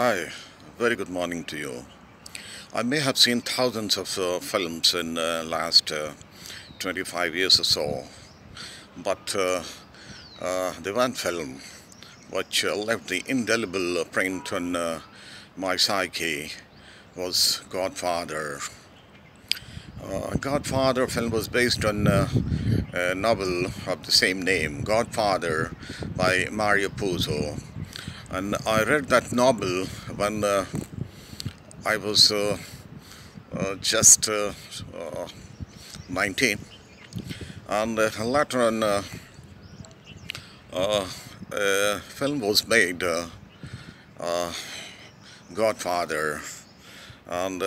Hi, very good morning to you. I may have seen thousands of films in last 25 years or so, but the one film which left the indelible print on my psyche was Godfather. Godfather film was based on a novel of the same name, Godfather, by Mario Puzo. And I read that novel when I was just 19, and later on a film was made, Godfather, and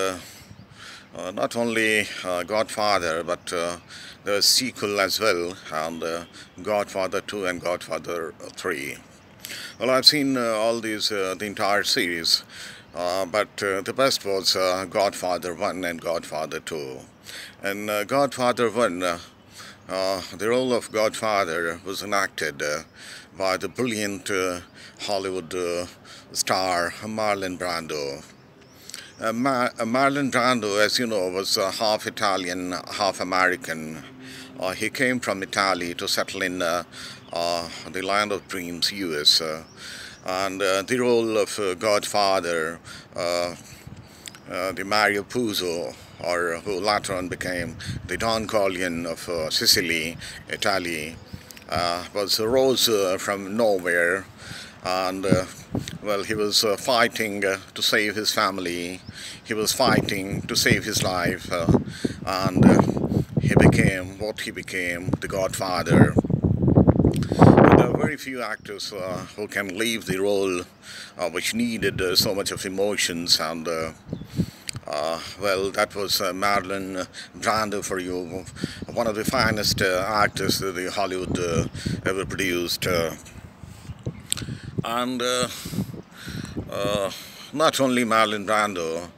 not only Godfather, but there was sequel as well, and Godfather 2 and Godfather 3. Well, I've seen all these, the entire series, but the best was Godfather 1 and Godfather 2. And Godfather 1, the role of Godfather was enacted by the brilliant Hollywood star Marlon Brando. Marlon Brando, as you know, was half Italian, half American. He came from Italy to settle in the land of dreams, US. And the role of Godfather, the Mario Puzo, or who later on became the Don Corleone of Sicily, Italy, rose from nowhere, and well, he was fighting to save his family. He was fighting to save his life, and he became what he became, the Godfather. There are very few actors who can leave the role which needed so much of emotions, and well, that was Marlon Brando for you, one of the finest actors that the Hollywood ever produced. And not only Marlon Brando,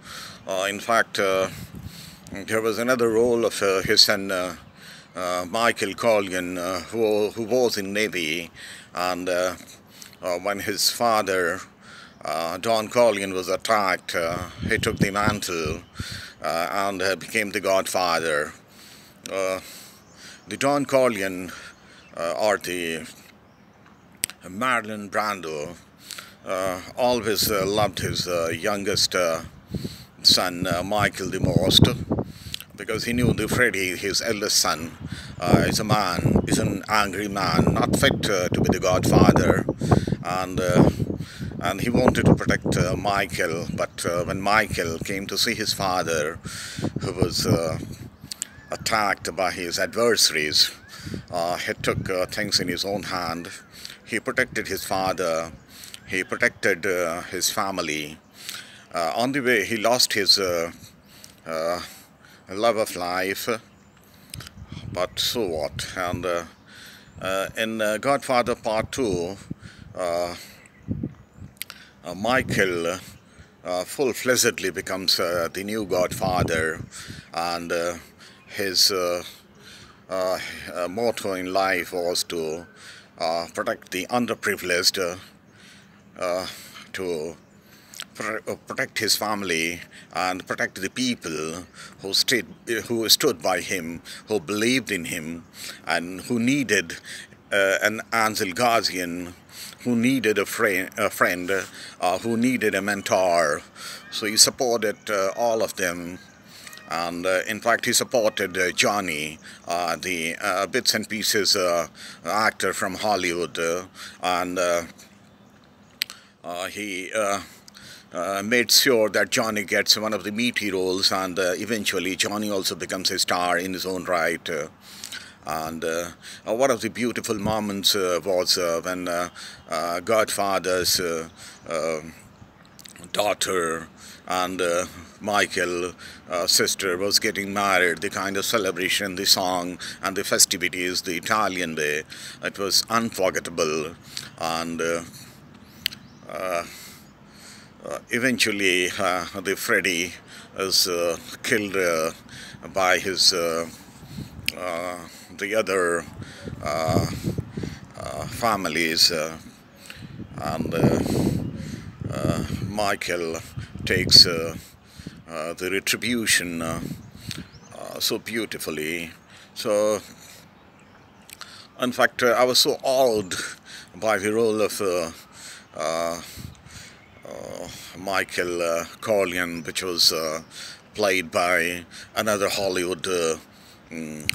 in fact, there was another role of his son, Michael Corleone, who was in Navy, and when his father, Don Corleone, was attacked, he took the mantle and became the Godfather. The Don Corleone, or the Marlon Brando, always loved his youngest son, Michael, the most, because he knew that Freddie, his eldest son, is an angry man, not fit to be the Godfather, and he wanted to protect Michael. But when Michael came to see his father, who was attacked by his adversaries, he took things in his own hand. He protected his father. He protected his family. On the way, he lost his love of life, but so what? And in Godfather Part 2, Michael full-fledgedly becomes the new Godfather, and his motto in life was to protect the underprivileged, to protect his family and protect the people who stood by him, who believed in him, and who needed an Ansel Guardian, who needed a friend, who needed a mentor. So he supported all of them. And in fact, he supported Johnny, the bits and pieces actor from Hollywood, and he made sure that Johnny gets one of the meaty roles, and eventually Johnny also becomes a star in his own right. And one of the beautiful moments was when Godfather's daughter and Michael, sister, was getting married, the kind of celebration, the song, and the festivities, the Italian way. It was unforgettable. And eventually, the Freddie is killed by his the other families, and Michael takes the retribution so beautifully. So, in fact, I was so awed by the role of uh, Michael Corleone, which was played by another Hollywood mm,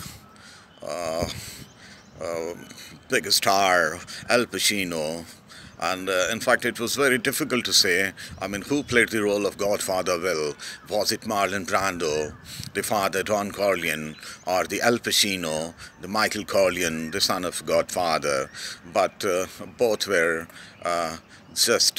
uh, uh, big star, Al Pacino. And in fact, it was very difficult to say, I mean, who played the role of Godfather well? Was it Marlon Brando, the father Don Corleone, or the Al Pacino, the Michael Corleone, the son of Godfather? But both were just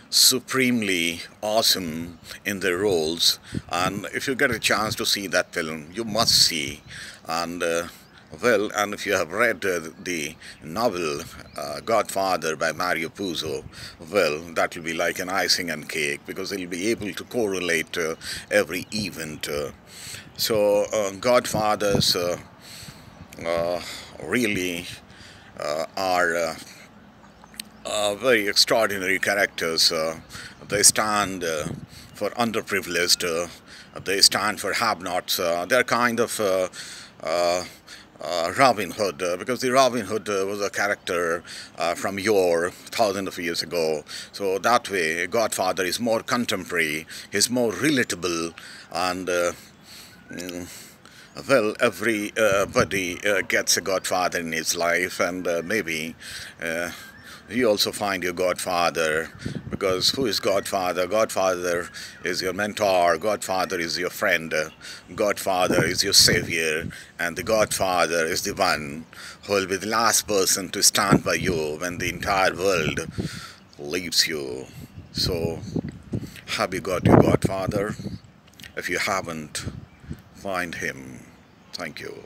supremely awesome in their roles. And if you get a chance to see that film, you must see. And and if you have read the novel Godfather by Mario Puzo, well, that will be like an icing on cake, because you'll be able to correlate every event. Godfathers really are very extraordinary characters. They stand for underprivileged, they stand for have-nots. They're kind of Robin Hood, because the Robin Hood was a character from yore, thousands of years ago. So that way, Godfather is more contemporary, he's more relatable, and everybody gets a Godfather in his life, and maybe you also find your Godfather, because who is Godfather? Godfather is your mentor, Godfather is your friend, Godfather is your savior, and the Godfather is the one who will be the last person to stand by you when the entire world leaves you. So, have you got your Godfather? If you haven't, find him. Thank you.